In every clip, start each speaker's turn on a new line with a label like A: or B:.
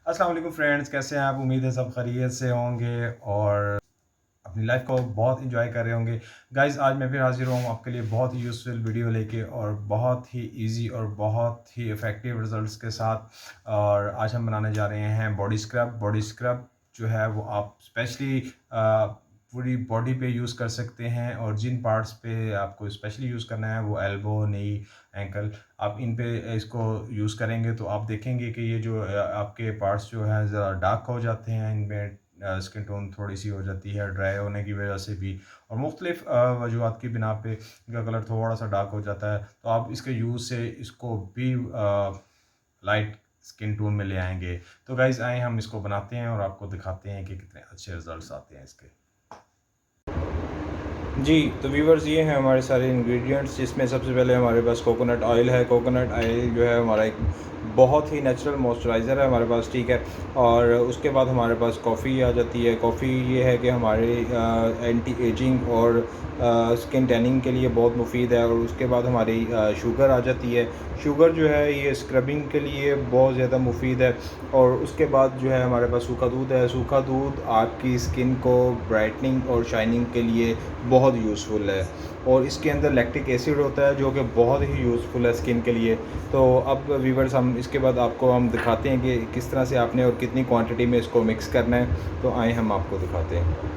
A: अस्सलाम वालेकुम फ्रेंड्स, कैसे हैं आप? उम्मीद है सब खैरियत से होंगे और अपनी लाइफ को बहुत इंजॉय कर रहे होंगे। गाइस, आज मैं फिर हाजिर हूँ आपके लिए बहुत ही यूज़फुल वीडियो लेके और बहुत ही इजी और बहुत ही इफ़ेक्टिव रिजल्ट्स के साथ। और आज हम बनाने जा रहे हैं बॉडी स्क्रब। बॉडी स्क्रब जो है वो आप स्पेशली पूरी बॉडी पे यूज़ कर सकते हैं, और जिन पार्ट्स पे आपको स्पेशली यूज़ करना है वो एल्बो, नी, एंकल, आप इन पे इसको यूज़ करेंगे तो आप देखेंगे कि ये जो आपके पार्ट्स जो हैं ज़रा डार्क हो जाते हैं, इनमें स्किन टोन थोड़ी सी हो जाती है ड्राई होने की वजह से भी, और मुख्तलिफ वजूहत की बिना पे इनका कलर थोड़ा सा डार्क हो जाता है। तो आप इसके यूज़ से इसको भी लाइट स्किन टोन में ले आएंगे। तो गाइज़, आए हम इसको बनाते हैं और आपको दिखाते हैं कि कितने अच्छे रिजल्ट्स आते हैं इसके। जी, तो व्यूवर्स, ये हैं हमारे सारे इंग्रेडिएंट्स, जिसमें सबसे पहले हमारे पास कोकोनट ऑयल है। कोकोनट ऑयल जो है हमारा एक बहुत ही नेचुरल मॉइस्चराइज़र है हमारे पास, ठीक है। और उसके बाद हमारे पास कॉफ़ी आ जाती है। कॉफ़ी ये है कि हमारे एंटी एजिंग और स्किन टैनिंग के लिए बहुत मुफीद है। और उसके बाद हमारी शुगर आ जाती है। शुगर जो है ये स्क्रबिंग के लिए बहुत ज़्यादा मुफीद है। और उसके बाद जो है हमारे पास सूखा दूध है। सूखा दूध आपकी स्किन को ब्राइटनिंग और शाइनिंग के लिए बहुत यूज़फुल है। और इसके अंदर लैक्टिक एसिड होता है जो कि बहुत ही यूज़फुल है स्किन के लिए। तो अब व्यूवर्स, हम इसके बाद आपको हम दिखाते हैं कि किस तरह से आपने और कितनी क्वांटिटी में इसको मिक्स करना है। तो आए हम आपको दिखाते हैं।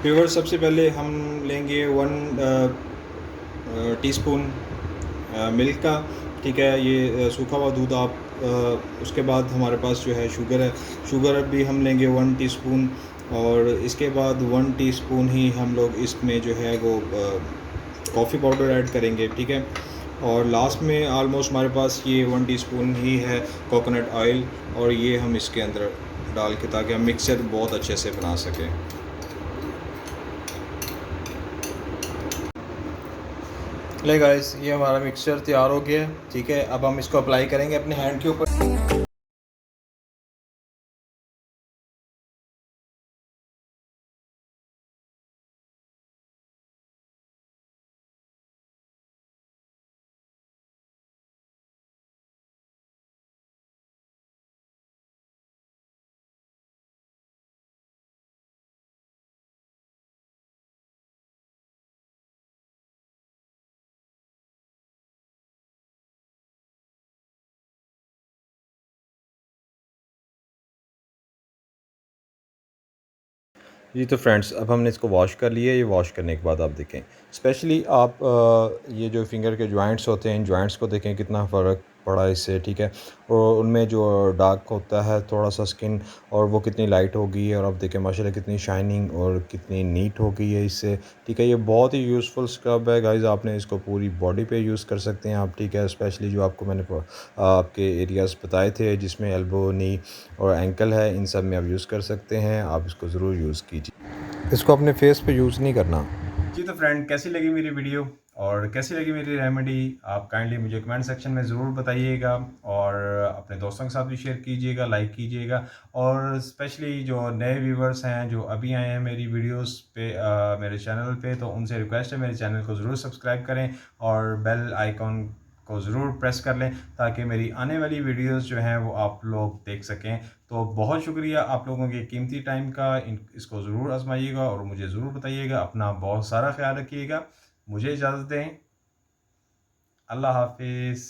A: व्यूवर्स, सबसे पहले हम लेंगे 1 टीस्पून मिल्क का, ठीक है। ये सूखा हुआ दूध आप उसके बाद हमारे पास जो है शुगर है। शुगर भी हम लेंगे 1 टीस्पून। और इसके बाद 1 टीस्पून ही हम लोग इसमें जो है वो कॉफ़ी पाउडर ऐड करेंगे, ठीक है। और लास्ट में ऑलमोस्ट हमारे पास ये 1 टीस्पून ही है कोकोनट ऑयल, और ये हम इसके अंदर डाल के, ताकि हम मिक्सर बहुत अच्छे से बना सकें। ले गाइस, ये हमारा मिक्सचर तैयार हो गया है, ठीक है। अब हम इसको अप्लाई करेंगे अपने हैंड के ऊपर। जी, तो फ्रेंड्स, अब हमने इसको वॉश कर लिया है। ये वॉश करने के बाद आप देखें, स्पेशली आप ये जो फिंगर के जॉइंट्स होते हैं, इन जॉइंट्स को देखें कितना फ़र्क पड़ा इससे, ठीक है। और उनमें जो डार्क होता है थोड़ा सा स्किन, और वो कितनी लाइट हो गई है। और आप देखें माशाल्लाह कितनी शाइनिंग और कितनी नीट हो गई है इससे, ठीक है। ये बहुत ही यूज़फुल स्क्रब है गाइज़। आपने इसको पूरी बॉडी पे यूज़ कर सकते हैं आप, ठीक है। स्पेशली जो आपको मैंने आपके एरियाज़ बताए थे, जिसमें एल्बो, नी और एंकल है, इन सब में आप यूज़ कर सकते हैं। आप इसको ज़रूर यूज़ कीजिए। इसको अपने फेस पे यूज़ नहीं करना। जी, तो फ्रेंड, कैसी लगी मेरी वीडियो और कैसी लगी मेरी रेमेडी, आप काइंडली मुझे कमेंट सेक्शन में ज़रूर बताइएगा। और अपने दोस्तों के साथ भी शेयर कीजिएगा, लाइक कीजिएगा। और स्पेशली जो नए व्यूवर्स हैं जो अभी आए हैं मेरी वीडियोस पे, मेरे चैनल पे, तो उनसे रिक्वेस्ट है मेरे चैनल को ज़रूर सब्सक्राइब करें और बेल आइकॉन को ज़रूर प्रेस कर लें, ताकि मेरी आने वाली वीडियोस जो हैं वो आप लोग देख सकें। तो बहुत शुक्रिया आप लोगों के कीमती टाइम का। इसको ज़रूर आजमाइएगा और मुझे ज़रूर बताइएगा। अपना बहुत सारा ख्याल रखिएगा। मुझे इजाज़त दें। अल्लाह हाफिज़।